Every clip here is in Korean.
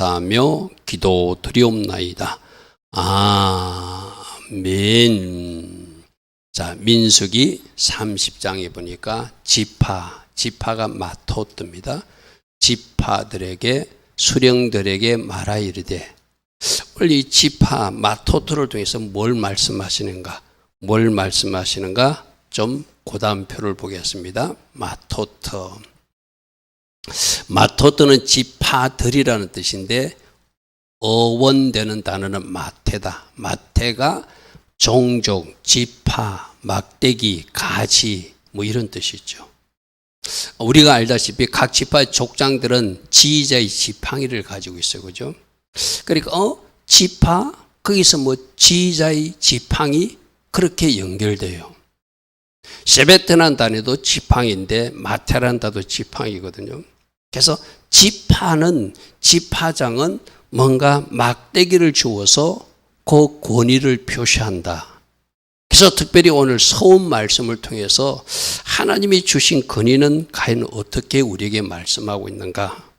감사하며 기도드리옵나이다. 아멘. 자, 민수기 30장에 보니까 지파가 마토트입니다. 지파들에게 수령들에게 말하 이르되, 원래 이 지파 마토트를 통해서 뭘 말씀하시는가 좀 고단표를 보겠습니다. 마토트는 지파들이라는 뜻인데 어원되는 단어는 마태다. 마태가 종족, 지파, 막대기, 가지 뭐 이런 뜻이죠. 우리가 알다시피 각 지파의 족장들은 지휘자의 지팡이를 가지고 있어요. 그죠? 그러니까 지파 거기서 뭐 지휘자의 지팡이 그렇게 연결돼요. 세베트란 단어도 지팡이인데 마테란 단어도 지팡이거든요. 그래서 지파장은 뭔가 막대기를 주어서 그 권위를 표시한다. 그래서 특별히 오늘 서원 말씀을 통해서 하나님이 주신 권위는 과연 어떻게 우리에게 말씀하고 있는가?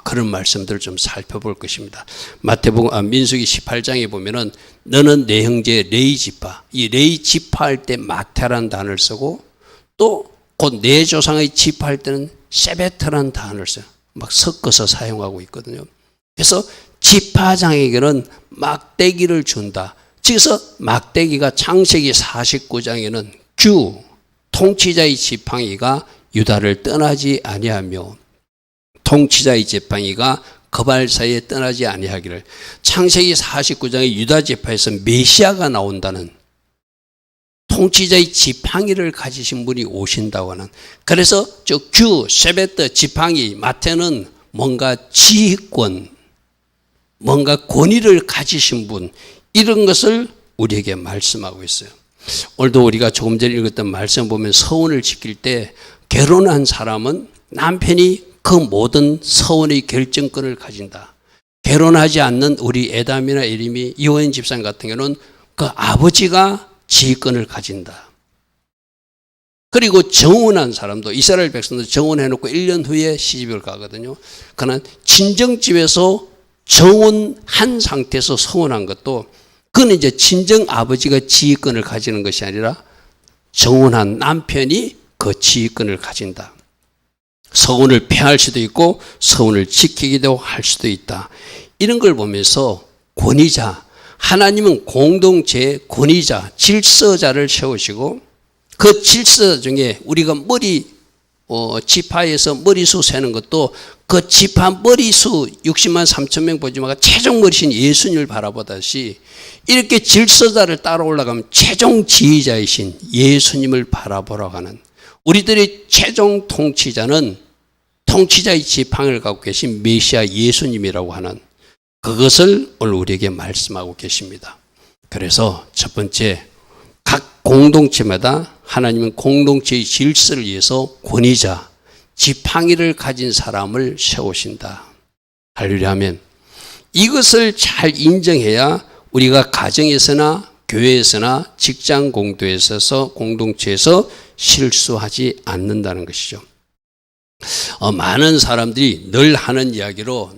그런 말씀들을 좀 살펴볼 것입니다. 민수기 18장에 보면은 너는 내 형제 레위 지파, 이 레위 지파할 때 마테란 단어를 쓰고 또 곧 내 조상의 지파할 때는 세베트란 단어를 써요. 막 섞어서 사용하고 있거든요. 그래서 지파장에게는 막대기를 준다. 그래서 막대기가 창세기 49장에는 통치자의 지팡이가 유다를 떠나지 아니하며 통치자의 지팡이가 거발 사이에 떠나지 아니하기를, 창세기 49장의 유다 지파에서 메시아가 나온다는, 통치자의 지팡이를 가지신 분이 오신다고 하는, 그래서 세베트 지팡이 마태는 뭔가 지휘권, 뭔가 권위를 가지신 분, 이런 것을 우리에게 말씀하고 있어요. 오늘도 우리가 조금 전에 읽었던 말씀 보면 서원을 지킬 때 결혼한 사람은 남편이 그 모든 서원의 결정권을 가진다. 결혼하지 않는 우리 에담이나 에림이 이호연 집사님 같은 경우는 그 아버지가 지휘권을 가진다. 그리고 정혼한 사람도, 이스라엘 백성도 정혼해놓고 1년 후에 시집을 가거든요. 그러나 친정집에서 정혼한 상태에서 서원한 것도, 그건 이제 친정 아버지가 지휘권을 가지는 것이 아니라 정혼한 남편이 그 지휘권을 가진다. 서원을 폐할 수도 있고 서원을 지키기도 할 수도 있다. 이런 걸 보면서 권위자, 하나님은 공동체의 권위자, 질서자를 세우시고 그 질서 중에 우리가 지파에서 머리수 세는 것도 그 지파 머리수 60만 3천 명 보지만 최종 머리신 예수님을 바라보다시 이렇게 질서자를 따라 올라가면 최종 지휘자이신 예수님을 바라보라고 하는, 우리들의 최종 통치자는 통치자의 지팡이를 갖고 계신 메시아 예수님이라고 하는 그것을 오늘 우리에게 말씀하고 계십니다. 그래서 첫 번째, 각 공동체마다 하나님은 공동체의 질서를 위해서 권위자, 지팡이를 가진 사람을 세우신다. 할렐루야 하면 이것을 잘 인정해야 우리가 가정에서나 교회에서나 직장 공동체에서 실수하지 않는다는 것이죠. 많은 사람들이 늘 하는 이야기로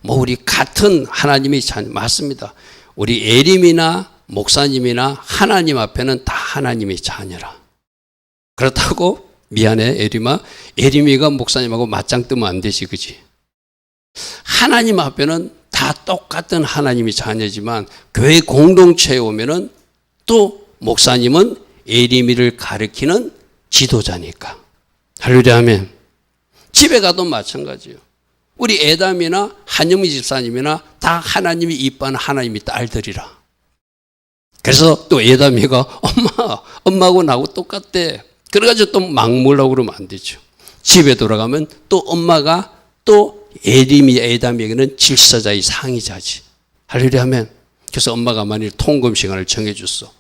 우리 같은 하나님의 자녀, 맞습니다. 우리 에림이나 목사님이나 하나님 앞에는 다 하나님의 자녀라. 그렇다고 미안해 에림이가 목사님하고 맞짱 뜨면 안 되지, 그지? 하나님 앞에는 다 똑같은 하나님의 자녀지만 교회 공동체에 오면은 또 목사님은 에림이를 가리키는 지도자니까. 할렐루야 하면 집에 가도 마찬가지예요. 우리 에담이나 한영미 집사님이나 다 하나님이 이뻐하는 하나님의 딸들이라. 그래서 또 에담이가 엄마하고 나하고 똑같대. 그래가지고 또 막물라고 그러면 안 되죠. 집에 돌아가면 또 엄마가 또 에담에게는 질서자의 상의자지. 할렐루야 하면, 그래서 엄마가 만일 통금 시간을 정해줬어.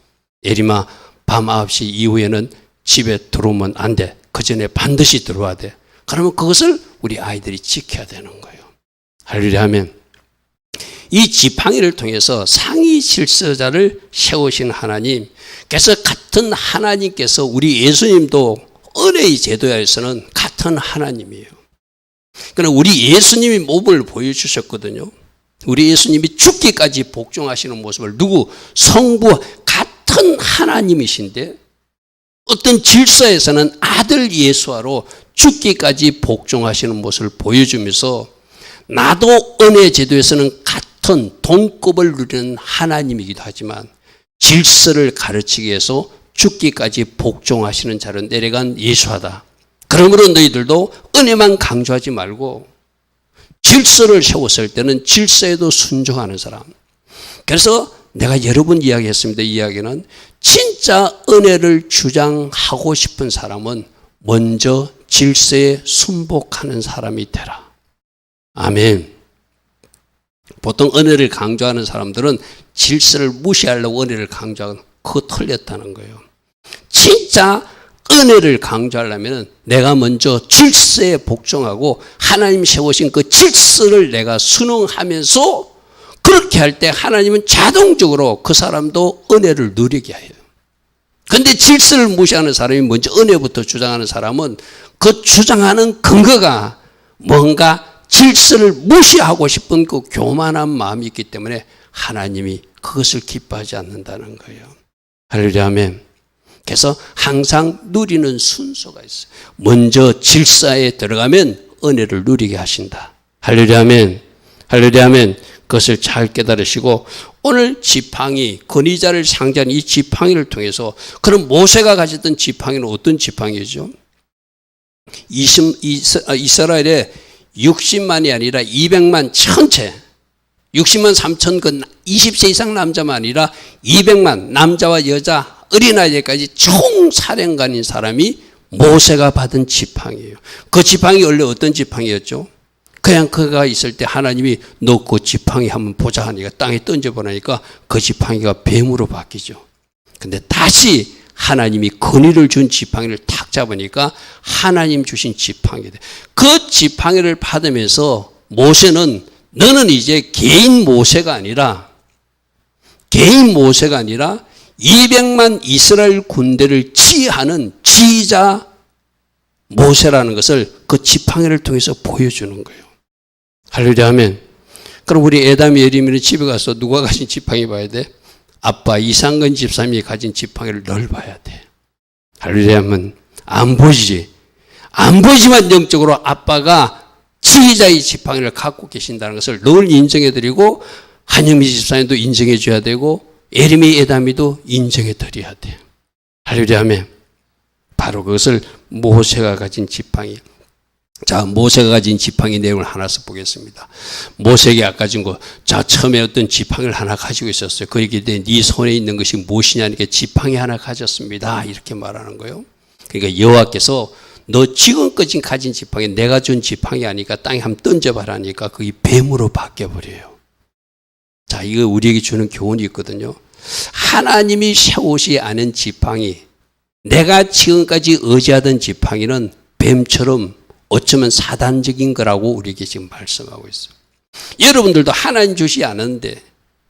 에림아, 밤 9시 이후에는 집에 들어오면 안 돼. 그 전에 반드시 들어와야 돼. 그러면 그것을 우리 아이들이 지켜야 되는 거예요. 할렐루야 하면 이 지팡이를 통해서 상위 질서자를 세우신 하나님, 그래서 같은 하나님께서 우리 예수님도 은혜의 제도에서는 같은 하나님이에요. 그러나 우리 예수님이 몸을 보여주셨거든요. 우리 예수님이 죽기까지 복종하시는 모습을 성부와 같은 하나님이신데 어떤 질서에서는 아들 예수와로 죽기까지 복종하시는 모습을 보여주면서 나도 은혜 제도에서는 같은 동급을 누리는 하나님이기도 하지만 질서를 가르치기 위해서 죽기까지 복종하시는 자를 내려간 예수하다. 그러므로 너희들도 은혜만 강조하지 말고 질서를 세웠을 때는 질서에도 순종하는 사람. 그래서 내가 여러 번 이야기했습니다. 이 이야기는 진짜 은혜를 주장하고 싶은 사람은 먼저 질서에 순복하는 사람이 되라. 아멘. 보통 은혜를 강조하는 사람들은 질서를 무시하려고 은혜를 강조하는 그거 틀렸다는 거예요. 진짜 은혜를 강조하려면 내가 먼저 질서에 복종하고 하나님 세우신 그 질서를 내가 순응하면서 그렇게 할 때 하나님은 자동적으로 그 사람도 은혜를 누리게 해요. 그런데 질서를 무시하는 사람이 먼저 은혜부터 주장하는 사람은 그 주장하는 근거가 뭔가 질서를 무시하고 싶은 그 교만한 마음이 있기 때문에 하나님이 그것을 기뻐하지 않는다는 거예요. 할렐루야 아멘. 그래서 항상 누리는 순서가 있어요. 먼저 질서에 들어가면 은혜를 누리게 하신다. 할렐루야 아멘. 할렐루야 아멘. 그것을 잘 깨달으시고 오늘 지팡이, 권위자를 상징하는 이 지팡이를 통해서 그럼 모세가 가졌던 지팡이는 어떤 지팡이죠? 이스라엘에 60만이 아니라 200만 전체 60만 3천 그 20세 이상 남자만 아니라 200만 남자와 여자 어린아이까지 총사령관인 사람이 모세가 받은 지팡이에요. 그 지팡이 원래 어떤 지팡이였죠? 그냥 그가 있을 때 하나님이 너 그 지팡이 한번 보자 하니까 땅에 던져보니까 그 지팡이가 뱀으로 바뀌죠. 근데 다시 하나님이 권위를 준 지팡이를 탁 잡으니까 하나님 주신 지팡이다. 그 지팡이를 받으면서 모세는 너는 이제 개인 모세가 아니라 200만 이스라엘 군대를 지휘하는 지휘자 모세라는 것을 그 지팡이를 통해서 보여주는 거예요. 할렐루야 아멘. 그럼 우리 에담이 예림이는 집에 가서 누가 가진 지팡이 봐야 돼? 아빠 이상근 집사님이 가진 지팡이를 널 봐야 돼. 할렐루야 아멘. 안 보이지. 안 보이지만 영적으로 아빠가 지휘자의 지팡이를 갖고 계신다는 것을 늘 인정해드리고 한영미 집사님도 인정해줘야 되고 예림이 에담이도 인정해드려야 돼. 할렐루야 아멘. 바로 그것을 모세가 가진 지팡이. 자, 모세가 가진 지팡이 내용을 하나씩 보겠습니다. 모세에게 아까 준 거, 자, 처음에 어떤 지팡이를 하나 가지고 있었어요. 그러기 때문에 네 손에 있는 것이 무엇이냐니까 지팡이 하나 가졌습니다. 이렇게 말하는 거예요. 그러니까 여호와께서 너 지금까지 가진 지팡이, 내가 준 지팡이 아니까 땅에 한번 던져봐라니까 그게 뱀으로 바뀌어버려요. 자, 이거 우리에게 주는 교훈이 있거든요. 하나님이 세우지 않은 지팡이, 내가 지금까지 의지하던 지팡이는 뱀처럼 어쩌면 사단적인 거라고 우리에게 지금 말씀하고 있어요. 여러분들도 하나님 주시 않은데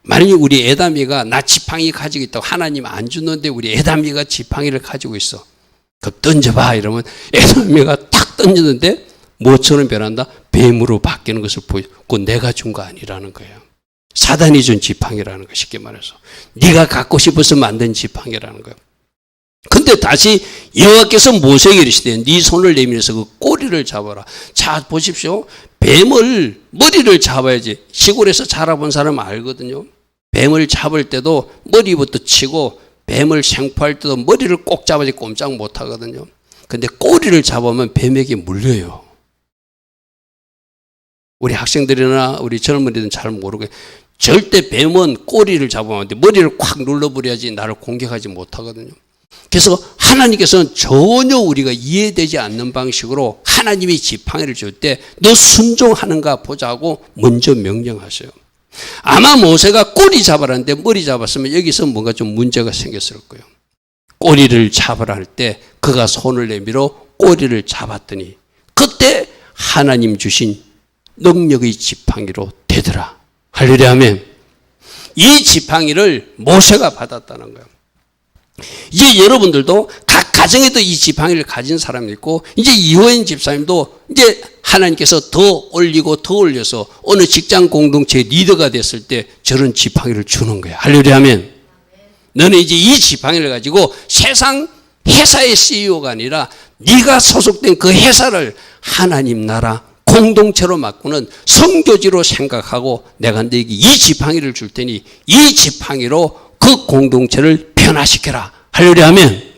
만약에 우리 에담이가 나 지팡이 가지고 있다고 하나님 안 주는데 우리 에담이가 지팡이를 가지고 있어. 그럼 던져봐 이러면 에담이가 탁 던지는데 뭐처럼 변한다? 뱀으로 바뀌는 것을 보여. 그건 내가 준 거 아니라는 거예요. 사단이 준 지팡이라는 거 쉽게 말해서. 네가 갖고 싶어서 만든 지팡이라는 거예요. 근데 다시 여호와께서 모세에게 이르시되 네 손을 내밀어서 그 꼬리를 잡아라. 자 보십시오. 뱀을 머리를 잡아야지. 시골에서 자라본 사람은 알거든요. 뱀을 잡을 때도 머리부터 치고 뱀을 생포할 때도 머리를 꼭 잡아야지 꼼짝 못하거든요. 근데 꼬리를 잡으면 뱀에게 물려요. 우리 학생들이나 우리 젊은이들은 잘 모르고 절대 뱀은 꼬리를 잡으면 안 돼. 머리를 콱 눌러버려야지 나를 공격하지 못하거든요. 그래서 하나님께서는 전혀 우리가 이해되지 않는 방식으로 하나님이 지팡이를 줄 때 너 순종하는가 보자고 먼저 명령하셔요. 아마 모세가 꼬리 잡으라는데 머리 잡았으면 여기서 뭔가 좀 문제가 생겼을 거예요. 꼬리를 잡으라 할 때 그가 손을 내밀어 꼬리를 잡았더니 그때 하나님 주신 능력의 지팡이로 되더라. 할렐루야 아멘. 이 지팡이를 모세가 받았다는 거예요. 이제 여러분들도 각 가정에도 이 지팡이를 가진 사람이 있고, 이제 이호연 집사님도 이제 하나님께서 더 올리고 더 올려서 어느 직장 공동체 리더가 됐을 때 저런 지팡이를 주는 거예요. 할렐루야 하면. 너는 이제 이 지팡이를 가지고 세상 회사의 CEO가 아니라 네가 소속된 그 회사를 하나님 나라 공동체로 바꾸는 선교지로 생각하고 내가 너에게 이 지팡이를 줄 테니 이 지팡이로 그 공동체를 변화시켜라. 할렐루야 하면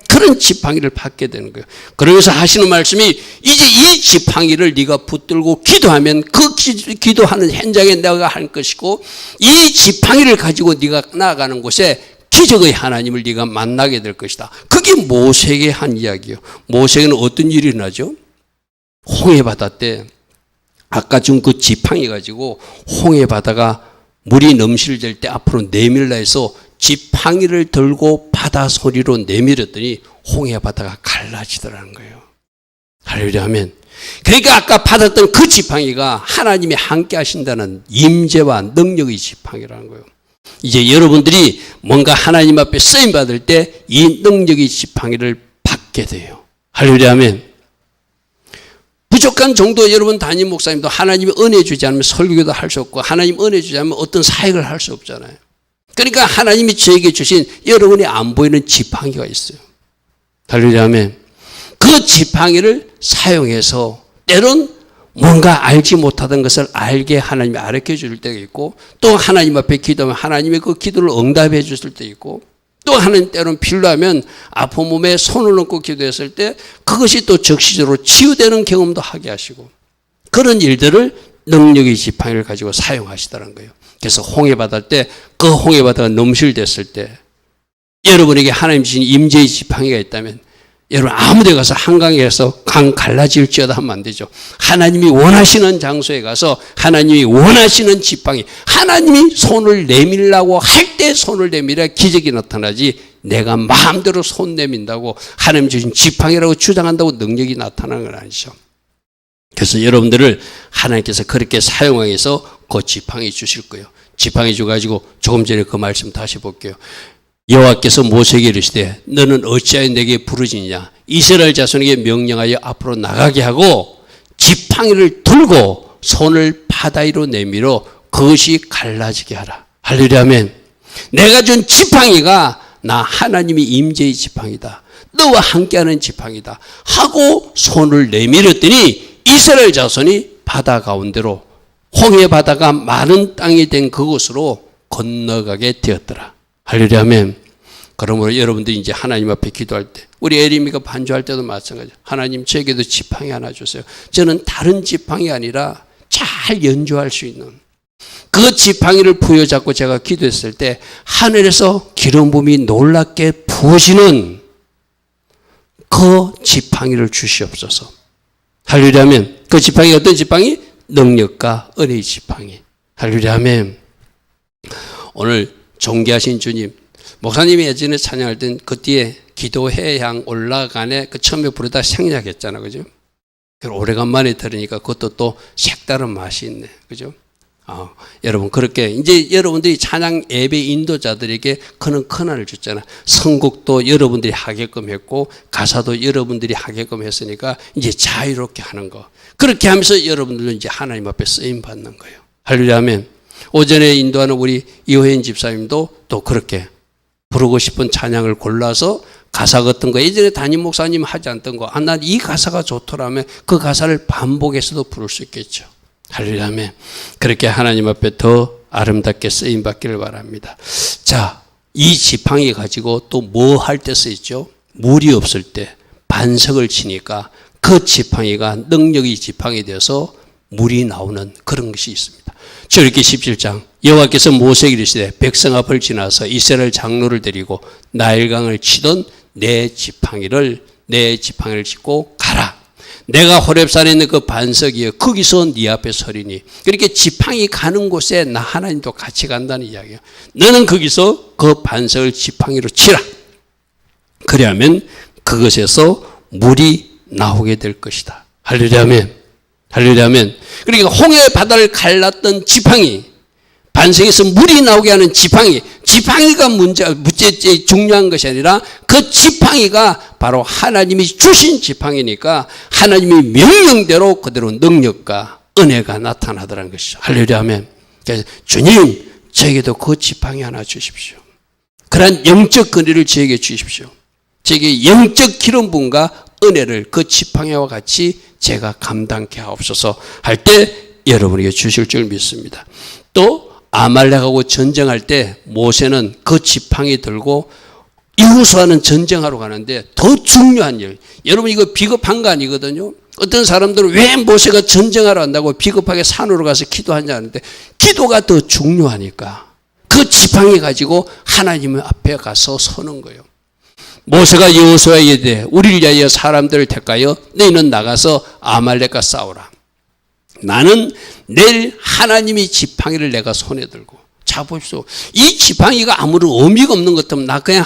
그런 지팡이를 받게 되는 거예요. 그러면서 하시는 말씀이 이제 이 지팡이를 네가 붙들고 기도하면 그 기도하는 현장에 내가 할 것이고 이 지팡이를 가지고 네가 나아가는 곳에 기적의 하나님을 네가 만나게 될 것이다. 그게 모세에게 한 이야기예요. 모세에게는 어떤 일이 일어나죠? 홍해바다 때 아까 준 그 지팡이 가지고 홍해바다가 물이 넘실될 때 앞으로 내밀라 해서 지팡이를 들고 바다 소리로 내밀었더니 홍해바다가 갈라지더라는 거예요. 할렐루야 하면. 그러니까 아까 받았던 그 지팡이가 하나님이 함께 하신다는 임재와 능력의 지팡이라는 거예요. 이제 여러분들이 뭔가 하나님 앞에 쓰임 받을 때 이 능력의 지팡이를 받게 돼요. 할렐루야 하면. 부족한 정도 여러분 담임 목사님도 하나님이 은혜 주지 않으면 설교도 할 수 없고 하나님 은혜 주지 않으면 어떤 사역을 할 수 없잖아요. 그러니까 하나님이 저에게 주신 여러분이 안 보이는 지팡이가 있어요. 할렐루야 하면. 그 지팡이를 사용해서 때론 뭔가 알지 못하던 것을 알게 하나님이 가르쳐 줄 때가 있고 또 하나님 앞에 기도하면 하나님의 그 기도를 응답해 주실 때 있고 또 하나님 때로는 필요하면 아픈 몸에 손을 얹고 기도했을 때 그것이 또 적시적으로 치유되는 경험도 하게 하시고 그런 일들을 능력의 지팡이를 가지고 사용하시더라는 거예요. 그래서 홍해바다 때 그 홍해바다가 넘실됐을 때 여러분에게 하나님 주신 임재의 지팡이가 있다면 여러분 아무 데 가서 한강에 가서 강 갈라질지어다 하면 안 되죠. 하나님이 원하시는 장소에 가서 하나님이 원하시는 지팡이 하나님이 손을 내밀라고 할 때 손을 내밀어야 기적이 나타나지 내가 마음대로 손 내민다고 하나님 주신 지팡이라고 주장한다고 능력이 나타나는 건 아니죠. 그래서 여러분들을 하나님께서 그렇게 사용하기 위해서 그 지팡이 주실 거예요. 지팡이 줘가지고 조금 전에 그 말씀 다시 볼게요. 여호와께서 모세에게 이르시되 너는 어찌하여 내게 부르짖냐 이스라엘 자손에게 명령하여 앞으로 나가게 하고 지팡이를 들고 손을 바다 위로 내밀어 그것이 갈라지게 하라. 할렐루야 아멘. 내가 준 지팡이가 나 하나님이 임재의 지팡이다. 너와 함께하는 지팡이다. 하고 손을 내밀었더니 이스라엘 자손이 바다 가운데로 홍해 바다가 마른 땅이 된 그곳으로 건너가게 되었더라. 할렐루야 아멘. 그러므로 여러분들이 이제 하나님 앞에 기도할 때 우리 에리미가 반주할 때도 마찬가지예요. 하나님 저에게도 지팡이 하나 주세요. 저는 다른 지팡이 아니라 잘 연주할 수 있는 그 지팡이를 부여잡고 제가 기도했을 때 하늘에서 기름 부음이 놀랍게 부어지는 그 지팡이를 주시옵소서. 할렐루야 아멘. 그 지팡이 어떤 지팡이? 능력과 은혜의 지팡이. 할렐루야 아멘. 오늘 존귀하신 주님 목사님이 예전에 찬양할 땐 그 뒤에 기도회 향 올라가네 그 처음에 부르다 생략했잖아. 그죠? 오래간만에 들으니까 그것도 또 색다른 맛이 있네. 그죠? 여러분 그렇게 이제 여러분들이 찬양 예배 인도자들에게 그는 권한을 줬잖아. 선곡도 여러분들이 하게끔 했고 가사도 여러분들이 하게끔 했으니까 이제 자유롭게 하는 거. 그렇게 하면서 여러분들은 이제 하나님 앞에 쓰임 받는 거예요. 할렐루야 아멘. 오전에 인도하는 우리 이호연 집사님도 또 그렇게 부르고 싶은 찬양을 골라서 가사 같은 거 예전에 담임 목사님 하지 않던 거 난 이 가사가 좋더라면 그 가사를 반복해서도 부를 수 있겠죠. 할렐루야 아멘. 그렇게 하나님 앞에 더 아름답게 쓰임 받기를 바랍니다. 자, 이 지팡이 가지고 또 뭐 할 때 쓰이죠? 물이 없을 때 반석을 치니까 그 지팡이가 능력의 지팡이 되어서 물이 나오는 그런 것이 있습니다. 출애굽기 17장 여호와께서 모세에게 이르시되 백성 앞을 지나서 이스라엘 장로를 데리고 나일강을 치던 내 지팡이를 짚고 가라. 내가 호렙산에 있는 그 반석이여 거기서 네 앞에 서리니. 그렇게 지팡이 가는 곳에 나 하나님도 같이 간다는 이야기예요. 너는 거기서 그 반석을 지팡이로 치라. 그리하면 그것에서 물이 나오게 될 것이다. 할렐루야 아멘. 할렐루야 아멘. 그러니까 홍해 바다를 갈랐던 지팡이, 반석에서 물이 나오게 하는 지팡이 지팡이가 중요한 것이 아니라 그 지팡이가 바로 하나님이 주신 지팡이니까 하나님이 명령대로 그대로 능력과 은혜가 나타나더라는 것이죠. 할렐루야 아멘. 그래서 주님 저에게도 그 지팡이 하나 주십시오. 그러한 영적 근위를 저에게 주십시오. 저에게 영적 기름 부음과 은혜를 그 지팡이와 같이 제가 감당케 하옵소서 할 때 여러분에게 주실 줄 믿습니다. 또 아말렉하고 전쟁할 때 모세는 그 지팡이 들고 여호수아는 전쟁하러 가는데 더 중요한 일, 여러분 이거 비겁한 거 아니거든요. 어떤 사람들은 왜 모세가 전쟁하러 간다고 비겁하게 산으로 가서 기도하냐 하는데 기도가 더 중요하니까 그 지팡이 가지고 하나님 앞에 가서 서는 거예요. 모세가 여호수아에게 이르되 우리를 위하여 사람들을 택하여 너희는 나가서 아말렉과 싸우라. 나는 내일 하나님이 지팡이를 내가 손에 들고. 자 보십시오. 이 지팡이가 아무런 의미가 없는 것 같으면 나 그냥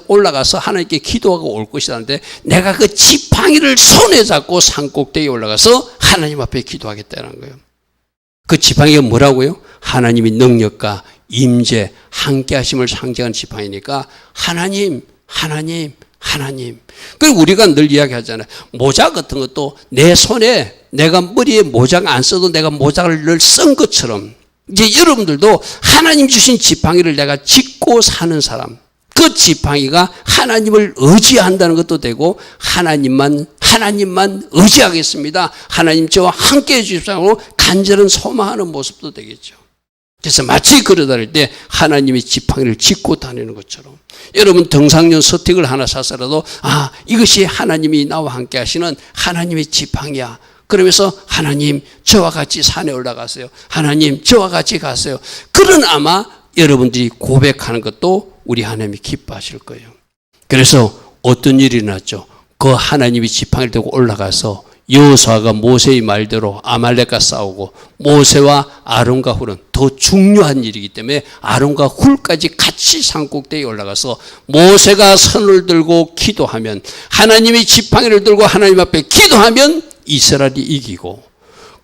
올라가서 하나님께 기도하고 올 것이라는데 내가 그 지팡이를 손에 잡고 산꼭대기에 올라가서 하나님 앞에 기도하겠다는 거예요. 그 지팡이가 뭐라고요? 하나님의 능력과 임재 함께 하심을 상징하는 지팡이니까 하나님. 그리고 우리가 늘 이야기하잖아요. 모자 같은 것도 내 손에 내가 머리에 모자가 안 써도 내가 모자를 늘 쓴 것처럼 이제 여러분들도 하나님 주신 지팡이를 내가 짚고 사는 사람, 그 지팡이가 하나님을 의지한다는 것도 되고 하나님만 의지하겠습니다. 하나님 저와 함께 해주십시오. 간절한 소망하는 모습도 되겠죠. 그래서 마치 걸어다닐 때 하나님의 지팡이를 짚고 다니는 것처럼 여러분 등산용 스틱을 하나 사서라도 이것이 하나님이 나와 함께 하시는 하나님의 지팡이야. 그러면서 하나님 저와 같이 산에 올라가세요. 하나님 저와 같이 가세요. 그런 아마 여러분들이 고백하는 것도 우리 하나님이 기뻐하실 거예요. 그래서 어떤 일이 났죠? 그 하나님이 지팡이를 들고 올라가서 여호수아가 모세의 말대로 아말렉과 싸우고 모세와 아론과 훌은 더 중요한 일이기 때문에 아론과 훌까지 같이 산꼭대기에 올라가서 모세가 손을 들고 기도하면 하나님이 지팡이를 들고 하나님 앞에 기도하면 이스라엘이 이기고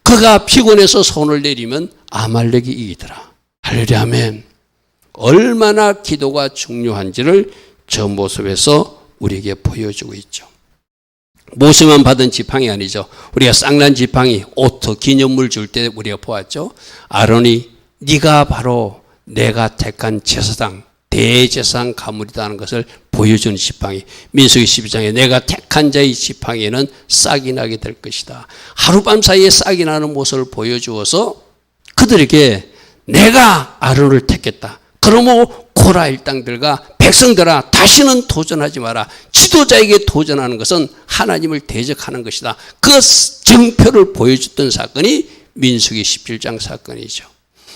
그가 피곤해서 손을 내리면 아말렉이 이기더라. 할렐루야 아멘. 얼마나 기도가 중요한지를 저 모습에서 우리에게 보여주고 있죠. 모세만 받은 지팡이 아니죠. 우리가 쌍난 지팡이, 오토, 기념물 줄 때 우리가 보았죠. 아론이 네가 바로 내가 택한 제사장, 대제사장 가문이다 하는 것을 보여주는 지팡이. 민수기 12장에 내가 택한 자의 지팡이에는 싹이 나게 될 것이다. 하룻밤 사이에 싹이 나는 모습을 보여주어서 그들에게 내가 아론을 택했다. 그러므로 고라 일당들과 백성들아 다시는 도전하지 마라. 지도자에게 도전하는 것은 하나님을 대적하는 것이다. 그 증표를 보여줬던 사건이 민수기 17장 사건이죠.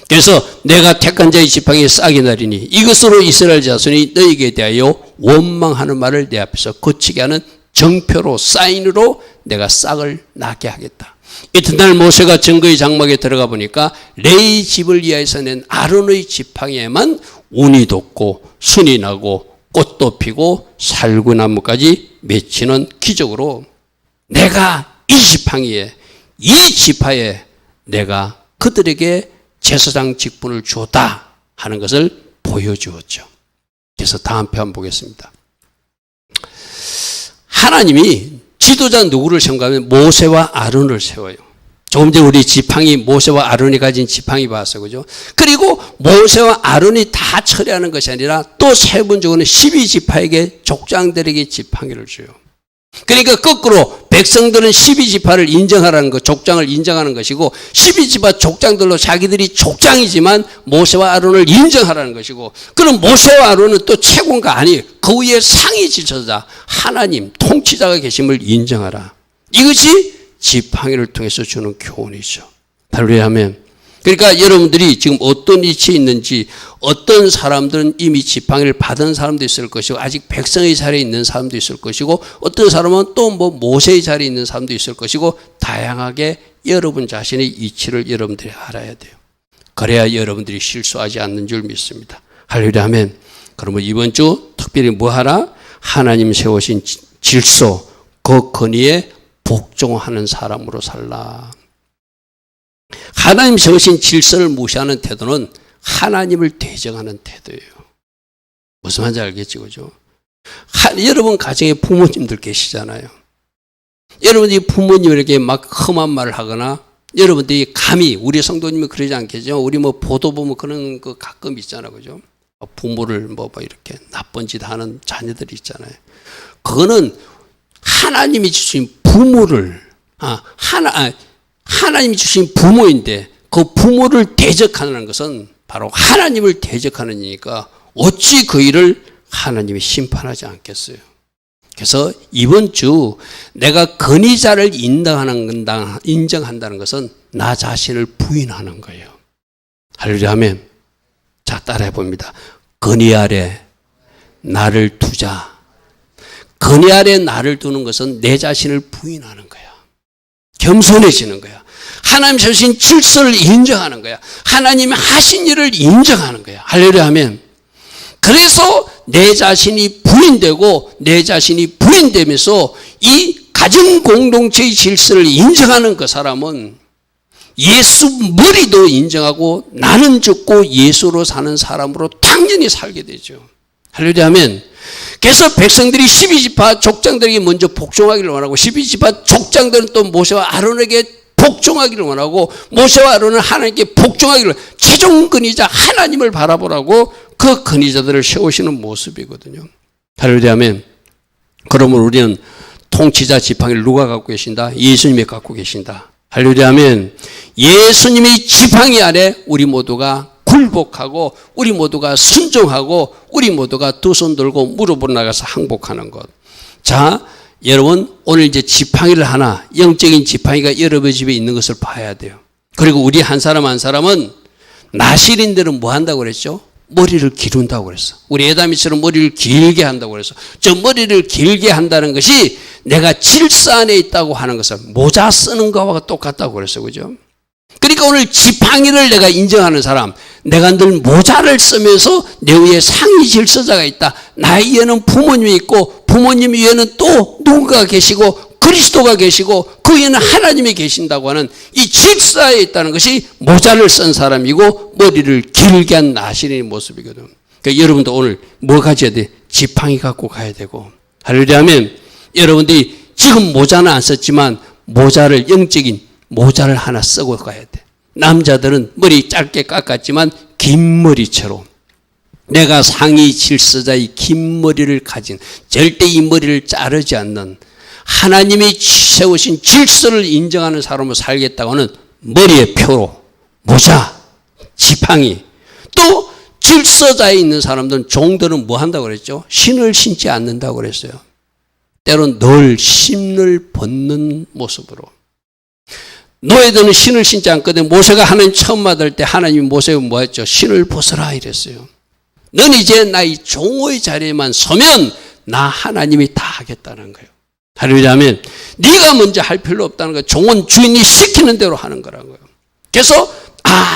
그래서 내가 택한 자의 지팡이에 싹이 나리니 이것으로 이스라엘 자손이 너에게 대하여 원망하는 말을 내 앞에서 거치게 하는 정표로 사인으로 내가 싹을 나게 하겠다. 이튿날 모세가 증거의 장막에 들어가 보니까 레이 집을 위하여서 낸 아론의 지팡이에만 운이 돋고 순이 나고 꽃도 피고 살구나무까지 맺히는 기적으로 내가 이 지팡이에 이 지파에 내가 그들에게 제사장 직분을 주었다 하는 것을 보여주었죠. 그래서 다음 편 보겠습니다. 하나님이 지도자 누구를 세운가면 모세와 아론을 세워요. 조금 전에 우리 지팡이 모세와 아론이 가진 지팡이 봤어요. 그죠? 그리고 모세와 아론이 다 처리하는 것이 아니라 또 세분적으로는 12지파에게 족장들에게 지팡이를 줘요. 그러니까 거꾸로 백성들은 12지파를 인정하라는 것, 족장을 인정하는 것이고 12지파 족장들로 자기들이 족장이지만 모세와 아론을 인정하라는 것이고 그럼 모세와 아론은 또 최고가 아니에요. 그 위에 상위 지도자 하나님 통치자가 계심을 인정하라. 이것이 지팡이를 통해서 주는 교훈이죠. 할렐루야 아멘. 그러니까 여러분들이 지금 어떤 위치에 있는지 어떤 사람들은 이미 지팡이를 받은 사람도 있을 것이고 아직 백성의 자리에 있는 사람도 있을 것이고 어떤 사람은 또 모세의 자리에 있는 사람도 있을 것이고 다양하게 여러분 자신의 위치를 여러분들이 알아야 돼요. 그래야 여러분들이 실수하지 않는 줄 믿습니다. 할렐루야 아멘. 그러면 이번 주 특별히 뭐 하라? 하나님 세우신 질서 그 권위에 복종하는 사람으로 살라. 하나님 세우신 질서를 무시하는 태도는 하나님을 대적하는 태도예요. 무슨 말인지 알겠지, 그죠? 여러분 가정에 부모님들 계시잖아요. 여러분이 부모님에게 막 험한 말을 하거나 여러분들이 감히 우리 성도님은 그러지 않겠죠? 우리 뭐 보도 보면 그런 거 가끔 있잖아, 그죠? 부모를 뭐 이렇게 나쁜 짓 하는 자녀들이 있잖아요. 그거는 하나님이 주신 부모를 하나님이 주신 부모인데 그 부모를 대적하는 것은 바로 하나님을 대적하는 일이니까 어찌 그 일을 하나님이 심판하지 않겠어요. 그래서 이번 주 내가 건의자를 인정한다는 것은 나 자신을 부인하는 거예요. 할렐루야 하면 자 따라해 봅니다. 건의 아래 나를 두자. 건의 아래 나를 두는 것은 내 자신을 부인하는 거야. 겸손해지는 거야. 하나님 주신 질서를 인정하는 거야. 하나님이 하신 일을 인정하는 거야. 할렐루야 하면 그래서 내 자신이 부인되고 내 자신이 부인되면서 이 가정 공동체의 질서를 인정하는 그 사람은 예수 머리도 인정하고 나는 죽고 예수로 사는 사람으로 당연히 살게 되죠. 할렐루야 하면 그래서 백성들이 12지파 족장들에게 먼저 복종하기를 원하고 12지파 족장들은 또 모세와 아론에게 복종하기를 원하고 모세와 아론은 하나님께 복종하기를 최종 근위자 하나님을 바라보라고 그 근위자들을 세우시는 모습이거든요. 할렐루야 하면 그러면 우리는 통치자 지팡이를 누가 갖고 계신다? 예수님이 갖고 계신다. 할렐루야 하면 예수님의 지팡이 아래 우리 모두가 굴복하고 우리 모두가 순종하고 우리 모두가 두 손 들고 무릎으로 나가서 항복하는 것. 자, 여러분 오늘 이제 지팡이를 하나 영적인 지팡이가 여러분 집에 있는 것을 봐야 돼요. 그리고 우리 한 사람 한 사람은 나실인들은 뭐 한다고 그랬죠? 머리를 기른다고 그랬어. 우리 에다미처럼 머리를 길게 한다고 그랬어. 저 머리를 길게 한다는 것이 내가 질서 안에 있다고 하는 것은 모자 쓰는 거와 똑같다고 그랬어. 그죠? 그러니까 오늘 지팡이를 내가 인정하는 사람, 내가 늘 모자를 쓰면서 내 위에 상위 질서자가 있다. 나의 위에는 부모님이 있고 부모님 위에는 또 누군가가 계시고 그리스도가 계시고 그 위에는 하나님이 계신다고 하는 이 질서에 있다는 것이 모자를 쓴 사람이고 머리를 길게 한 나실의 모습이거든. 그러니까 여러분도 오늘 뭐 가져야 돼? 지팡이 갖고 가야 되고. 할렐루야 하면 여러분들이 지금 모자는 안 썼지만 모자를 영적인 모자를 하나 쓰고 가야 돼. 남자들은 머리 짧게 깎았지만 긴 머리채로 내가 상위 질서자의 긴 머리를 가진 절대 이 머리를 자르지 않는 하나님이 세우신 질서를 인정하는 사람으로 살겠다고 하는 머리의 표로 모자, 지팡이 또 질서자에 있는 사람들은 종들은 뭐 한다고 그랬죠? 신을 신지 않는다고 그랬어요. 때론 늘 신을 벗는 모습으로. 노예들은 신을 신지 않거든. 모세가 하나님 처음 받을 때 하나님이 모세가 뭐 했죠? 신을 벗어라 이랬어요. 넌 이제 나의 종의 자리에만 서면 나 하나님이 다 하겠다는 거예요. 할렐루야 하면 네가 먼저 할 필요 없다는 거예요. 종은 주인이 시키는 대로 하는 거라는 거예요. 그래서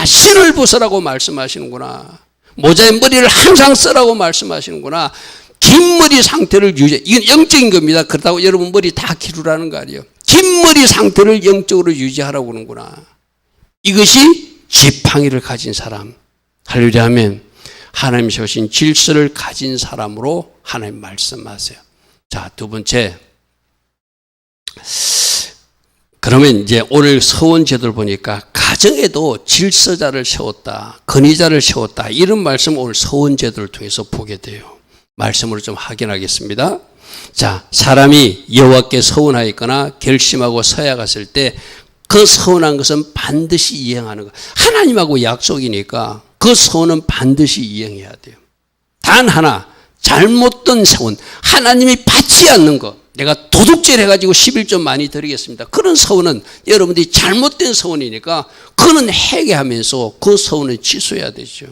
신을 벗으라고 말씀하시는구나. 모자의 머리를 항상 쓰라고 말씀하시는구나. 긴 머리 상태를 유지. 이건 영적인 겁니다. 그렇다고 여러분 머리 다 기르라는 거 아니에요. 긴 머리 상태를 영적으로 유지하라고 하는구나. 이것이 지팡이를 가진 사람. 할렐루야 하면 하나님 세우신 질서를 가진 사람으로 하나님 말씀하세요. 자, 두 번째. 그러면 이제 오늘 서원제도를 보니까 가정에도 질서자를 세웠다, 건의자를 세웠다 이런 말씀 오늘 서원제도를 통해서 보게 돼요. 말씀으로 좀 확인하겠습니다. 자, 사람이 여호와께 서원하였거나 결심하고 서약했을 때 그 서원한 것은 반드시 이행하는 것. 하나님하고 약속이니까 그 서원은 반드시 이행해야 돼요. 단 하나 잘못된 서원, 하나님이 받지 않는 것. 내가 도둑질 해가지고 11조 많이 드리겠습니다. 그런 서원은 여러분들이 잘못된 서원이니까 그거는 회개하면서 그 서원을 취소해야 되죠.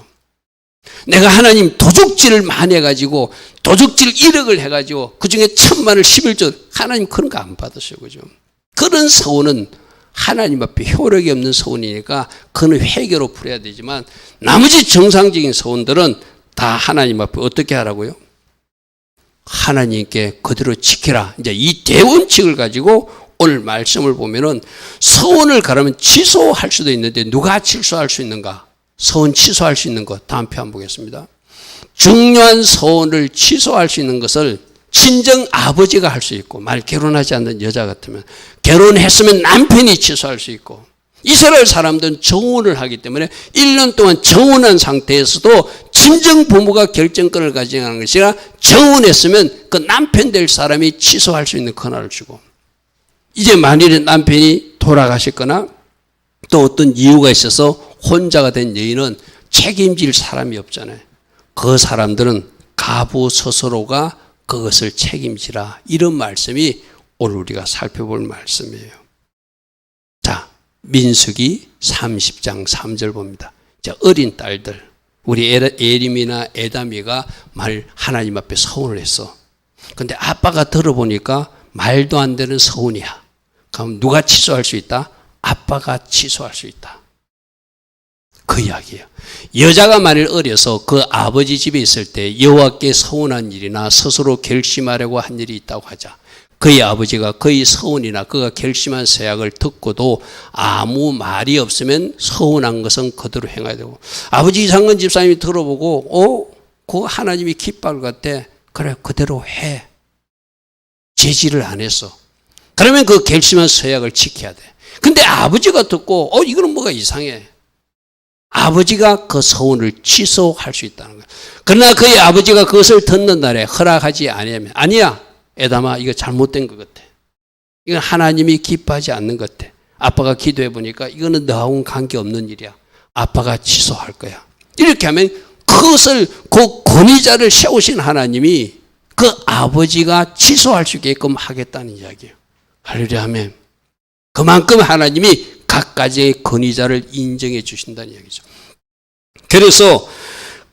내가 하나님 도둑질을 많이 해가지고 도둑질 1억을 해가지고 그중에 1,000만을 11조 하나님 그런 거 안 받으셔요. 그죠? 그런 서원은 하나님 앞에 효력이 없는 서원이니까 그는 회개로 풀어야 되지만 나머지 정상적인 서원들은 다 하나님 앞에 어떻게 하라고요? 하나님께 그대로 지키라. 이제 이 대원칙을 가지고 오늘 말씀을 보면은 서원을 가라면 취소할 수도 있는데 누가 취소할 수 있는가? 서원 취소할 수 있는 것 다음 편 보겠습니다. 중요한 서원을 취소할 수 있는 것을 친정 아버지가 할 수 있고, 만약 결혼하지 않는 여자 같으면 결혼했으면 남편이 취소할 수 있고, 이스라엘 사람들은 정혼을 하기 때문에 1년 동안 정혼한 상태에서도 친정 부모가 결정권을 가져가는 것이 아니라 정혼했으면 그 남편 될 사람이 취소할 수 있는 권한을 주고, 이제 만일에 남편이 돌아가셨거나 또 어떤 이유가 있어서 혼자가 된 여인은 책임질 사람이 없잖아요. 그 사람들은 가부 스스로가 그것을 책임지라, 이런 말씀이 오늘 우리가 살펴볼 말씀이에요. 자, 민수기 30장 3절 봅니다. 자, 어린 딸들, 우리 에림이나 에다미가 하나님 앞에 서원을 했어. 근데 아빠가 들어보니까 말도 안 되는 서원이야. 그럼 누가 취소할 수 있다? 아빠가 취소할 수 있다. 그 이야기예요. 여자가 만일 어려서 그 아버지 집에 있을 때 여호와께 서운한 일이나 스스로 결심하려고 한 일이 있다고 하자. 그의 아버지가 그의 서운이나 그가 결심한 서약을 듣고도 아무 말이 없으면 서운한 것은 그대로 행해야 되고, 아버지 이상근 집사님이 들어보고 그거 하나님이 기뻐할 것 같아. 그래, 그대로 해. 제지를 안 했어. 그러면 그 결심한 서약을 지켜야 돼. 근데 아버지가 듣고 이거는 뭐가 이상해. 아버지가 그 서운을 취소할 수 있다는 거예요. 그러나 그의 아버지가 그것을 듣는 날에 허락하지 아니하면, 아니야, 에담아, 이거 잘못된 것 같아. 이건 하나님이 기뻐하지 않는 것 같아. 아빠가 기도해 보니까 이거는 너하고는 관계없는 일이야. 아빠가 취소할 거야. 이렇게 하면 그것을, 그 권위자를 세우신 하나님이 그 아버지가 취소할 수 있게끔 하겠다는 이야기예요. 할렐루야 하면 그만큼 하나님이 각 가지의 권위자를 인정해 주신다는 이야기죠. 그래서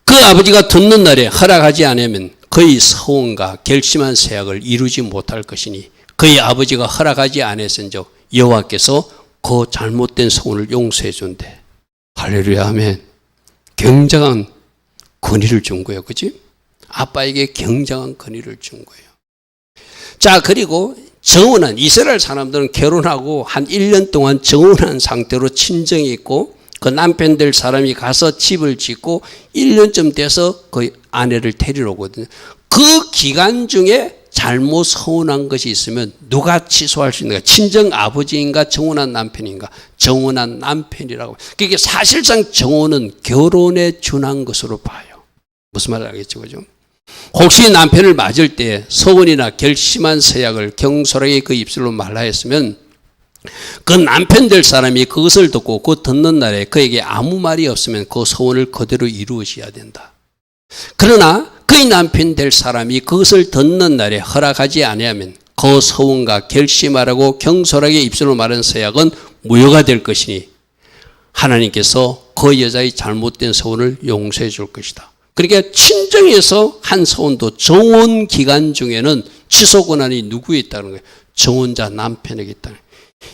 그 아버지가 듣는 날에 허락하지 않으면 그의 서원과 결심한 서약을 이루지 못할 것이니 그의 아버지가 허락하지 않았은즉 여호와께서 그 잘못된 서원을 용서해 준대. 할렐루야 하면 굉장한 권위를 준 거예요. 그렇지? 아빠에게 굉장한 권위를 준 거예요. 자, 그리고 정혼한, 이스라엘 사람들은 결혼하고 한 1년 동안 정혼한 상태로 친정에 있고 그 남편 될 사람이 가서 집을 짓고 1년쯤 돼서 그 아내를 데리러 오거든요. 그 기간 중에 잘못 서운한 것이 있으면 누가 취소할 수 있는가? 친정 아버지인가? 정혼한 남편인가? 정혼한 남편이라고. 그게 사실상 정혼은 결혼에 준한 것으로 봐요. 무슨 말을 알겠죠? 그죠? 혹시 남편을 맞을 때 서원이나 결심한 서약을 경솔하게 그 입술로 말하였으면 그 남편 될 사람이 그것을 듣고 그 듣는 날에 그에게 아무 말이 없으면 그 서원을 그대로 이루어져야 된다. 그러나 그의 남편 될 사람이 그것을 듣는 날에 허락하지 아니하면 그 서원과 결심하라고 경솔하게 입술로 말한 서약은 무효가 될 것이니 하나님께서 그 여자의 잘못된 서원을 용서해 줄 것이다. 그러니까 친정에서 한 서원도 정혼 기간 중에는 취소 권한이 누구에 있다는 거예요? 정혼자 남편에게 있다는 거예요.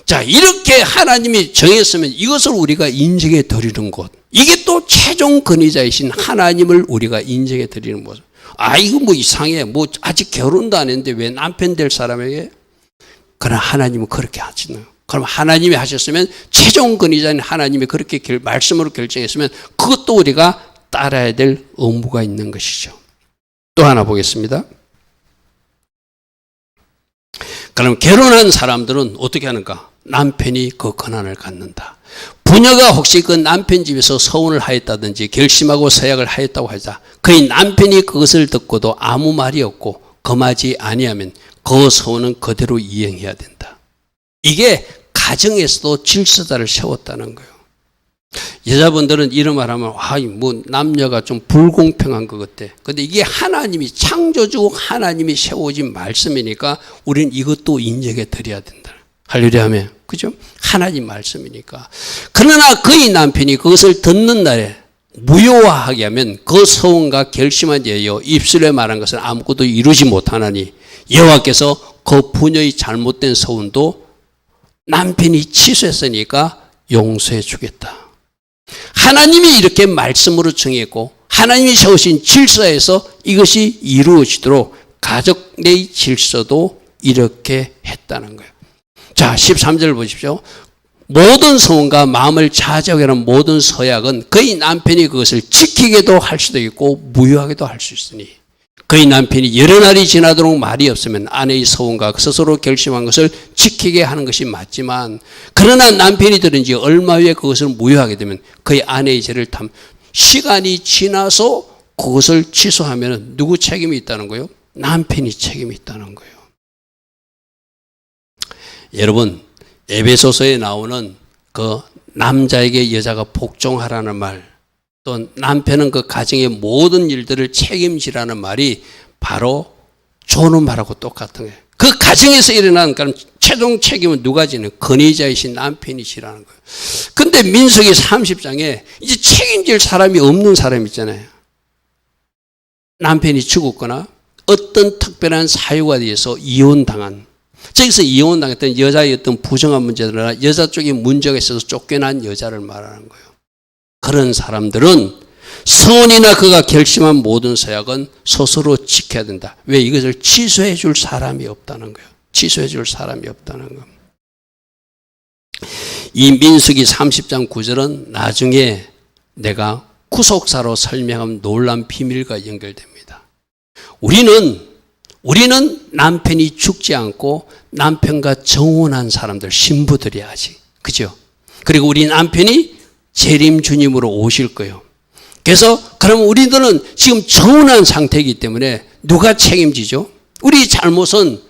자, 이렇게 하나님이 정했으면 이것을 우리가 인정해 드리는 것, 이게 또 최종 권위자이신 하나님을 우리가 인정해 드리는 모습. 이거 뭐 이상해. 뭐 아직 결혼도 안 했는데 왜 남편 될 사람에게? 그러나 하나님은 그렇게 하시는. 그럼 하나님이 하셨으면 최종 권위자인 하나님이 그렇게 말씀으로 결정했으면 그것도 우리가 따라야 될 의무가 있는 것이죠. 또 하나 보겠습니다. 그럼 결혼한 사람들은 어떻게 하는가? 남편이 그 권한을 갖는다. 부녀가 혹시 그 남편 집에서 서운을 하였다든지 결심하고 서약을 하였다고 하자 그의 남편이 그것을 듣고도 아무 말이 없고 금하지 아니하면 그 서운은 그대로 이행해야 된다. 이게 가정에서도 질서자를 세웠다는 거예요. 여자분들은 이런 말 하면 뭐 남녀가 좀 불공평한 것 같아. 근데 이게 하나님이 창조주 하나님이 세워진 말씀이니까 우리는 이것도 인정해 드려야 된다. 할렐루야 하면 그죠? 하나님 말씀이니까. 그러나 그의 남편이 그것을 듣는 날에 무효화하게 하면 그 서원과 결심한 예여 입술에 말한 것은 아무것도 이루지 못하나니 여호와께서 그 부녀의 잘못된 서원도 남편이 취소했으니까 용서해 주겠다. 하나님이 이렇게 말씀으로 정했고 하나님이 세우신 질서에서 이것이 이루어지도록 가족 내의 질서도 이렇게 했다는 거예요. 자, 13절 보십시오. 모든 서원과 마음을 자제하게 하는 모든 서약은 그의 남편이 그것을 지키게도 할 수도 있고 무효하게도 할 수 있으니 그의 남편이 여러 날이 지나도록 말이 없으면 아내의 서원과 스스로 결심한 것을 지키게 하는 것이 맞지만 그러나 남편이 들은 지 얼마 후에 그것을 무효하게 되면 그의 아내의 죄를 시간이 지나서 그것을 취소하면 누구 책임이 있다는 거예요? 남편이 책임이 있다는 거예요. 여러분, 에베소서에 나오는 그 남자에게 여자가 복종하라는 말, 또 남편은 그 가정의 모든 일들을 책임지라는 말이 바로 조는 말하고 똑같은 거예요. 그 가정에서 일어난 그런 최종 책임은 누가 지는? 권위자이신 남편이 지라는 거예요. 근데 민수기 30장에 이제 책임질 사람이 없는 사람 있잖아요. 남편이 죽었거나 어떤 특별한 사유가 돼서 이혼당한, 저기서 이혼당했던 여자의 어떤 부정한 문제들이나 여자 쪽에 문제가 있어서 쫓겨난 여자를 말하는 거예요. 그런 사람들은 서원이나 그가 결심한 모든 서약은 스스로 지켜야 된다. 왜? 이것을 취소해 줄 사람이 없다는 거예요. 취소해 줄 사람이 없다는 거예요. 이 민수기 30장 9절은 나중에 내가 구속사로 설명한 놀라운 비밀과 연결됩니다. 우리는 남편이 죽지 않고 남편과 정혼한 사람들, 신부들이 아직, 그죠? 그리고 우리 남편이 재림 주님으로 오실 거예요. 그래서 그러면 우리들은 지금 정혼한 상태이기 때문에 누가 책임지죠? 우리 잘못은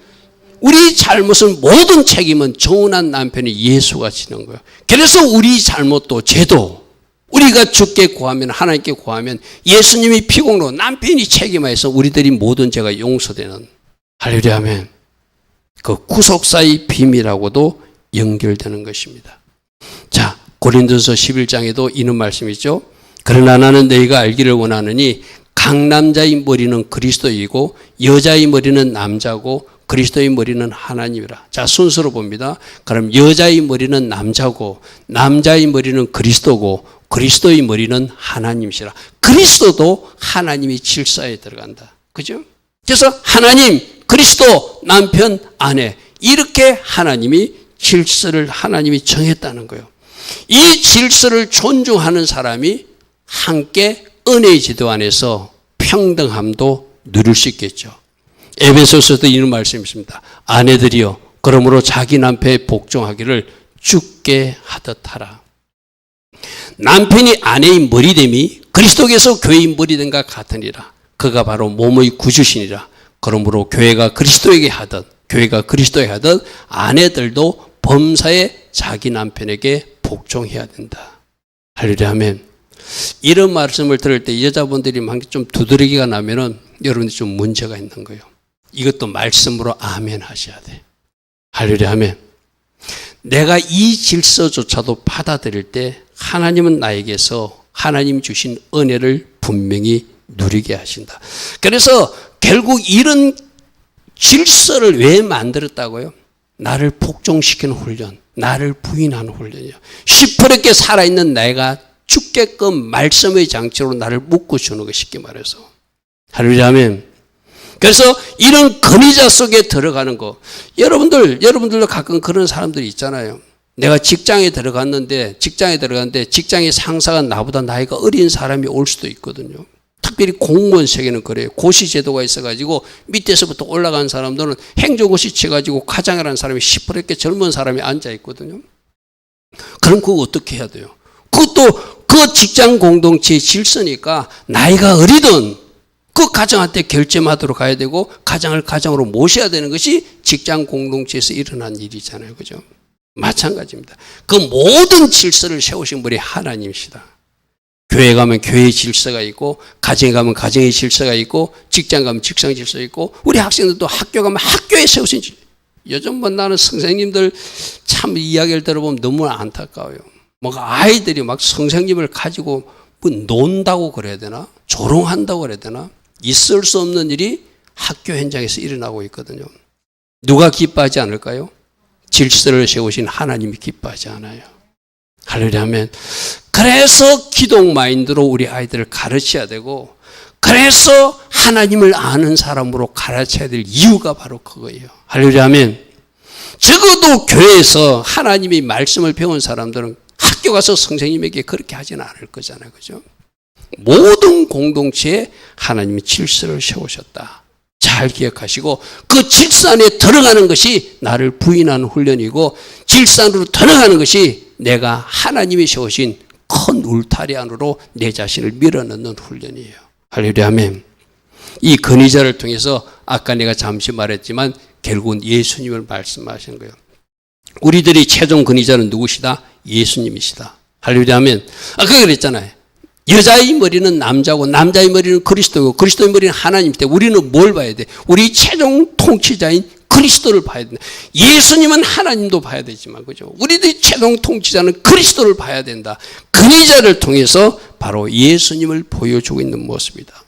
모든 책임은 정혼한 남편이 예수가 지는 거예요. 그래서 우리 잘못도 죄도 우리가 주께 구하면, 하나님께 구하면 예수님이 피공로 남편이 책임하여서 우리들이 모든 죄가 용서되는, 할렐루야 하면 그 구속사의 비밀하고도 연결되는 것입니다. 자, 고린도서 11장에도 이런 말씀이 있죠. 그러나 나는 너희가 알기를 원하느니 각 남자의 머리는 그리스도이고 여자의 머리는 남자고 그리스도의 머리는 하나님이라. 자, 순서로 봅니다. 그럼 여자의 머리는 남자고 남자의 머리는 그리스도고 그리스도의 머리는 하나님이시라. 그리스도도 하나님이 질서에 들어간다. 그죠? 그래서 하나님, 그리스도, 남편, 아내, 이렇게 하나님이 질서를 하나님이 정했다는 거예요. 이 질서를 존중하는 사람이 함께 은혜의 지도 안에서 평등함도 누릴 수 있겠죠. 에베소서도 이런 말씀이 있습니다. 아내들이여 그러므로 자기 남편에 복종하기를 주께 하듯 하라. 남편이 아내의 머리됨이 그리스도께서 교회의 머리됨과 같으니라. 그가 바로 몸의 구주시니라. 그러므로 교회가 그리스도에게 하듯 아내들도 범사에 자기 남편에게 복종해야 된다. 할렐루야 아멘. 이런 말씀을 들을 때 여자분들이 좀 두드러기가 나면은 여러분들이 좀 문제가 있는 거예요. 이것도 말씀으로 아멘 하셔야 돼. 할렐루야 아멘. 내가 이 질서조차도 받아들일 때 하나님은 나에게서 하나님 주신 은혜를 분명히 누리게 하신다. 그래서 결국 이런 질서를 왜 만들었다고요? 나를 복종시키는 훈련, 나를 부인하는 훈련이요. 시퍼렇게 살아있는 내가 죽게끔 말씀의 장치로 나를 묶어주는 거, 쉽게 말해서. 할렐루야 아멘. 그래서 이런 권위자 속에 들어가는 거, 여러분들도 가끔 그런 사람들이 있잖아요. 내가 직장에 들어갔는데 직장의 상사가 나보다 나이가 어린 사람이 올 수도 있거든요. 특별히 공무원 세계는 그래요. 고시제도가 있어가지고 밑에서부터 올라간 사람들은 행정고시 쳐가지고 과장이라는 사람이 시퍼렇게 젊은 사람이 앉아있거든요. 그럼 그거 어떻게 해야 돼요? 그것도 그 직장 공동체의 질서니까 나이가 어리든 그 가정한테 결점하도록 가야 되고 가정을 가정으로 모셔야 되는 것이 직장 공동체에서 일어난 일이잖아요. 그죠? 마찬가지입니다. 그 모든 질서를 세우신 분이 하나님이시다. 교회 가면 교회의 질서가 있고 가정에 가면 가정의 질서가 있고 직장 가면 직장 질서가 있고 우리 학생들도 학교 가면 학교에 세우신 질서. 요즘 나는 선생님들 참 이야기를 들어보면 너무 안타까워요. 아이들이 막 선생님을 가지고 논다고 그래야 되나? 조롱한다고 그래야 되나? 있을 수 없는 일이 학교 현장에서 일어나고 있거든요. 누가 기뻐하지 않을까요? 질서를 세우신 하나님이 기뻐하지 않아요. 할렐루야 하면. 그래서 기독 마인드로 우리 아이들을 가르쳐야 되고 그래서 하나님을 아는 사람으로 가르쳐야 될 이유가 바로 그거예요. 할렐루야 하면. 적어도 교회에서 하나님이 말씀을 배운 사람들은 학교 가서 선생님에게 그렇게 하지는 않을 거잖아요. 그죠? 모든 공동체에 하나님이 질서를 세우셨다. 잘 기억하시고 그 질서 안에 들어가는 것이 나를 부인하는 훈련이고 질서 안으로 들어가는 것이 내가 하나님이 세우신 큰 울타리 안으로 내 자신을 밀어넣는 훈련이에요. 할렐루야 아멘. 이 건의자를 통해서 아까 내가 잠시 말했지만 결국은 예수님을 말씀하시는 거예요. 우리들이 최종 건의자는 누구시다? 예수님이시다. 할렐루야 아멘. 아까 그랬잖아요. 여자의 머리는 남자고 남자의 머리는 그리스도고 그리스도의 머리는 하나님 때 우리는 뭘 봐야 돼? 우리 최종 통치자인 그리스도를 봐야 된다. 예수님은 하나님도 봐야 되지만 그죠? 우리들이 최종 통치자는 그리스도를 봐야 된다. 건의자를 통해서 바로 예수님을 보여주고 있는 모습이다.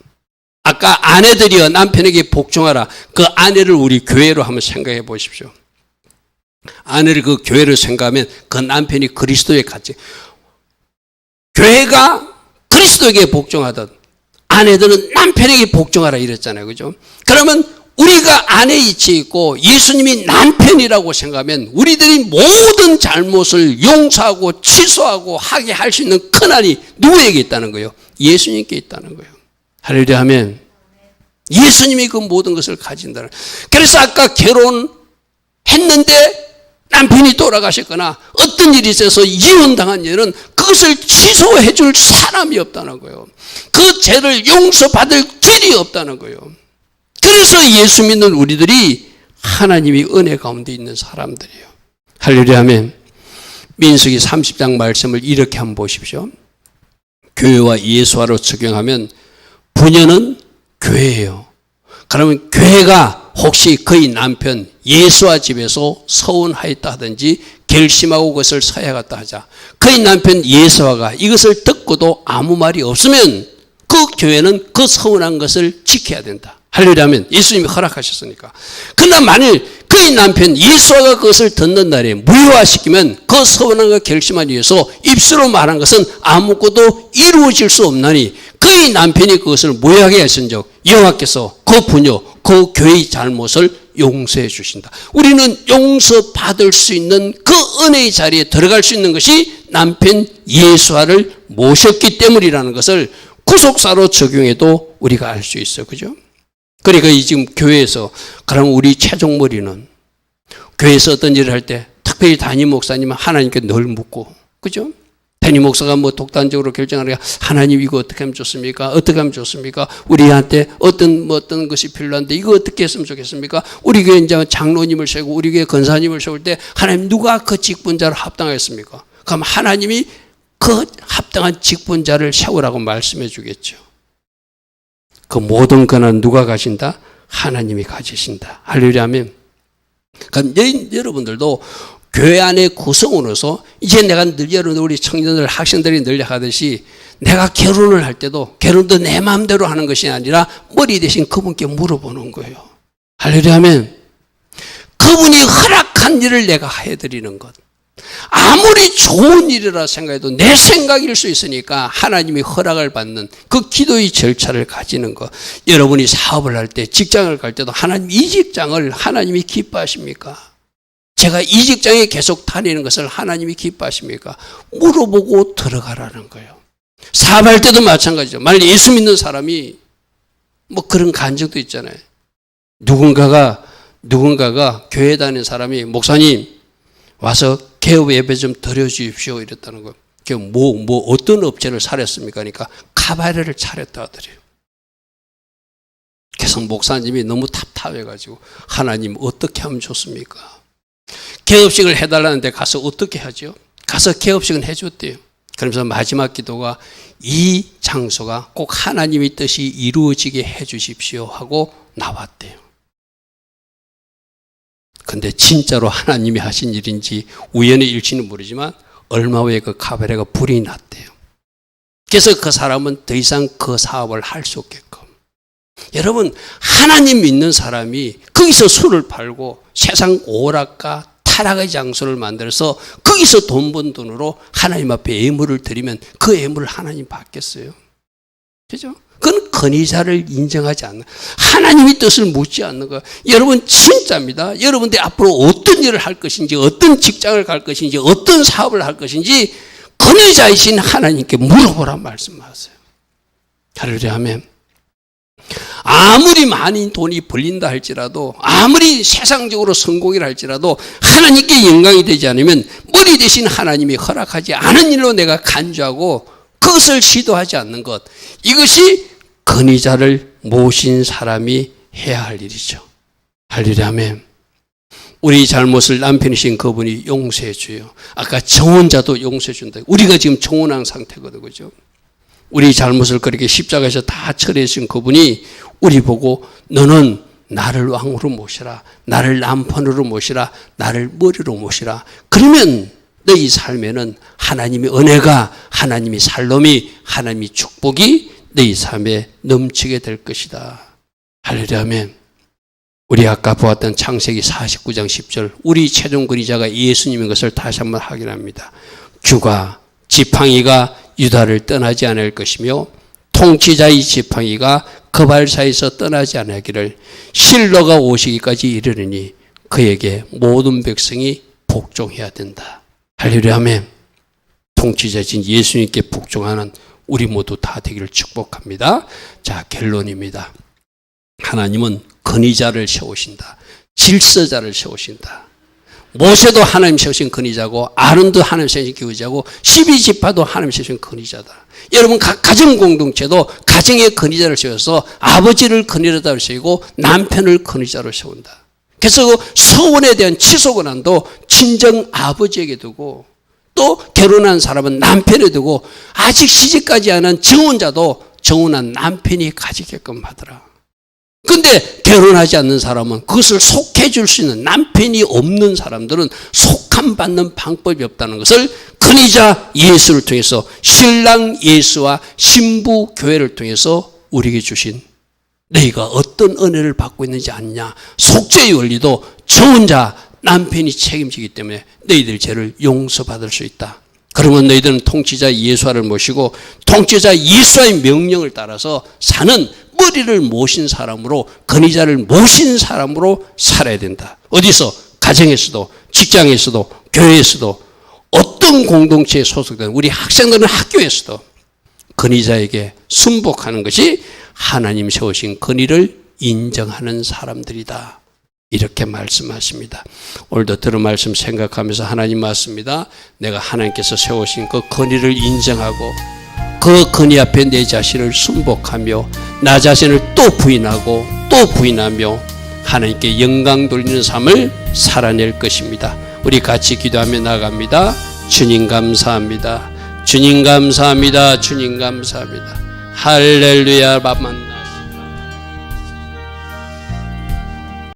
아까 아내들이여 남편에게 복종하라. 그 아내를 우리 교회로 한번 생각해 보십시오. 아내를 그 교회를 생각하면 그 남편이 그리스도에 같이 교회가 그리스도에게 복종하듯 아내들은 남편에게 복종하라 이랬잖아요. 그죠? 그러면 우리가 아내 위치에 있고 예수님이 남편이라고 생각하면 우리들이 모든 잘못을 용서하고 취소하고 하게 할 수 있는 큰한이 누구에게 있다는 거예요? 예수님께 있다는 거예요. 할렐루야 하면 예수님이 그 모든 것을 가진다는 거예요. 그래서 아까 결혼했는데 남편이 돌아가셨거나 어떤 일이 있어서 이혼당한 여는 그것을 취소해 줄 사람이 없다는 거예요. 그 죄를 용서받을 길이 없다는 거예요. 그래서 예수 믿는 우리들이 하나님이 은혜 가운데 있는 사람들이에요. 할렐루야 아멘. 민수기 30장 말씀을 이렇게 한번 보십시오. 교회와 예수화로 적용하면 부녀는 교회예요. 그러면 교회가 혹시 그의 남편 예수와 집에서 서운하였다 하든지 결심하고 그것을 서야갔다 하자. 그의 남편 예수와가 이것을 듣고도 아무 말이 없으면 그 교회는 그 서운한 것을 지켜야 된다. 할렐루야 하면 예수님이 허락하셨으니까. 그러나 만일 그의 남편 예수와가 그것을 듣는 날에 무효화시키면 그 서운한 것 결심하기 위해서 입술로 말한 것은 아무것도 이루어질 수 없나니 그의 남편이 그것을 무효하게 하신즉 여호와께서 그 부녀 그 교회의 잘못을 용서해 주신다. 우리는 용서받을 수 있는 그 은혜의 자리에 들어갈 수 있는 것이 남편 예수와를 모셨기 때문이라는 것을 구속사로 적용해도 우리가 알 수 있어요. 그죠? 그러니까 지금 교회에서 그럼 우리 최종 머리는 교회에서 어떤 일을 할 때 특별히 담임 목사님은 하나님께 늘 묻고 그죠? 담임 목사가 뭐 독단적으로 결정하니까 하나님 이거 어떻게 하면 좋습니까? 어떻게 하면 좋습니까? 우리한테 어떤 것이 필요한데 이거 어떻게 했으면 좋겠습니까? 우리 교회 이제 장로님을 세우고 우리 교회 권사님을 세울 때 하나님 누가 그 직분자를 합당하겠습니까? 그럼 하나님이 그 합당한 직분자를 세우라고 말씀해 주겠죠. 그 모든 권한 누가 가진다? 하나님이 가지신다. 할렐루야 아멘. 그럼 여러분들도 교회 안의 구성원으로서 이제 내가 늘 여러분 우리 청년들 학생들이 늘 하듯이 내가 결혼을 할 때도 결혼도 내 마음대로 하는 것이 아니라 머리 대신 그분께 물어보는 거예요. 할렐루야 아멘. 그분이 허락한 일을 내가 해드리는 것. 아무리 좋은 일이라 생각해도 내 생각일 수 있으니까 하나님이 허락을 받는 그 기도의 절차를 가지는 것. 여러분이 사업을 할 때 직장을 갈 때도 하나님 이 직장을 하나님이 기뻐하십니까? 제가 이 직장에 계속 다니는 것을 하나님이 기뻐하십니까? 물어보고 들어가라는 거예요. 사업할 때도 마찬가지죠. 만약 예수 믿는 사람이 뭐 그런 간증도 있잖아요. 누군가가 교회 다니는 사람이 목사님 와서 개업 예배 좀 드려주십시오 이랬다는 거예요. 어떤 업체를 차렸습니까? 그러니까 카바레를 차렸다 하더래요. 그래서 목사님이 너무 답답해가지고 하나님 어떻게 하면 좋습니까? 개업식을 해달라는데 가서 어떻게 하죠? 가서 개업식은 해줬대요. 그러면서 마지막 기도가 이 장소가 꼭 하나님의 뜻이 이루어지게 해주십시오 하고 나왔대요. 근데 진짜로 하나님이 하신 일인지 우연의 일치는 모르지만 얼마 후에 그 카바레가 불이 났대요. 그래서 그 사람은 더 이상 그 사업을 할 수 없게끔. 여러분 하나님 믿는 사람이 거기서 술을 팔고 세상 오락과 타락의 장소를 만들어서 거기서 돈 번 돈으로 하나님 앞에 예물을 드리면 그 예물을 하나님 받겠어요? 그죠? 그건 큰 권위자를 인정하지 않는, 하나님의 뜻을 묻지 않는 거. 여러분 진짜입니다. 여러분들 앞으로 어떤 일을 할 것인지, 어떤 직장을 갈 것인지, 어떤 사업을 할 것인지 권위자이신 하나님께 물어보란 말씀하세요. 할렐루야, 아멘. 아무리 많은 돈이 벌린다 할지라도, 아무리 세상적으로 성공이라 할지라도 하나님께 영광이 되지 않으면 머리 대신 하나님이 허락하지 않은 일로 내가 간주하고 그것을 시도하지 않는 것, 이것이 권위자를 모신 사람이 해야 할 일이죠. 할렐루야, 아멘. 우리 잘못을 남편이신 그분이 용서해 줘요. 아까 정혼자도 용서해 준다. 우리가 지금 정혼한 상태거든, 그죠? 우리 잘못을 그렇게 십자가에서 다 처리해 주신 그분이 우리 보고 너는 나를 왕으로 모시라, 나를 남편으로 모시라, 나를 머리로 모시라. 그러면 너희 삶에는 하나님의 은혜가, 하나님의 살롬이, 하나님의 축복이 너희 삶에 넘치게 될 것이다. 할렐루야, 아멘. 우리 아까 보았던 창세기 49장 10절, 우리 최종 권위자가 예수님인 것을 다시 한번 확인합니다. 규가, 지팡이가 유다를 떠나지 않을 것이며 통치자의 지팡이가 그발사에서 떠나지 않기를 실로가 오시기까지 이르르니 그에게 모든 백성이 복종해야 된다. 할렐루야, 아멘. 통치자신 예수님께 복종하는 우리 모두 다 되기를 축복합니다. 자, 결론입니다. 하나님은 권위자를 세우신다. 질서자를 세우신다. 모세도 하나님 세우신 권위자고, 아론도 하나님 세우신 권위자고, 12지파도 하나님 세우신 권위자다. 여러분 가정 공동체도 가정의 권위자를 세워서 아버지를 권위자로 세우고 남편을 권위자로 세운다. 그래서 그 서원에 대한 취소 권한도 친정 아버지에게 두고, 또 결혼한 사람은 남편에 두고, 아직 시집가지 않은 정혼자도 정혼한 남편이 가지게끔 하더라. 근데 결혼하지 않는 사람은 그것을 속해 줄 수 있는 남편이 없는 사람들은 속함 받는 방법이 없다는 것을 권위자 예수를 통해서, 신랑 예수와 신부 교회를 통해서 우리에게 주신, 너희가 어떤 은혜를 받고 있는지 아느냐. 속죄의 원리도 정혼자 남편이 책임지기 때문에 너희들 죄를 용서받을 수 있다. 그러면 너희들은 통치자 예수와를 모시고 통치자 예수와의 명령을 따라서 사는 머리를 모신 사람으로, 권위자를 모신 사람으로 살아야 된다. 어디서? 가정에서도, 직장에서도, 교회에서도, 어떤 공동체에 소속된 우리 학생들은 학교에서도 권위자에게 순복하는 것이 하나님 세우신 권위를 인정하는 사람들이다. 이렇게 말씀하십니다. 오늘도 들은 말씀 생각하면서 하나님 맞습니다. 내가 하나님께서 세우신 그 권위를 인정하고 그 권위 앞에 내 자신을 순복하며 나 자신을 또 부인하고 또 부인하며 하나님께 영광 돌리는 삶을 살아낼 것입니다. 우리 같이 기도하며 나갑니다. 주님 감사합니다. 주님 감사합니다. 주님 감사합니다. 할렐루야. 만나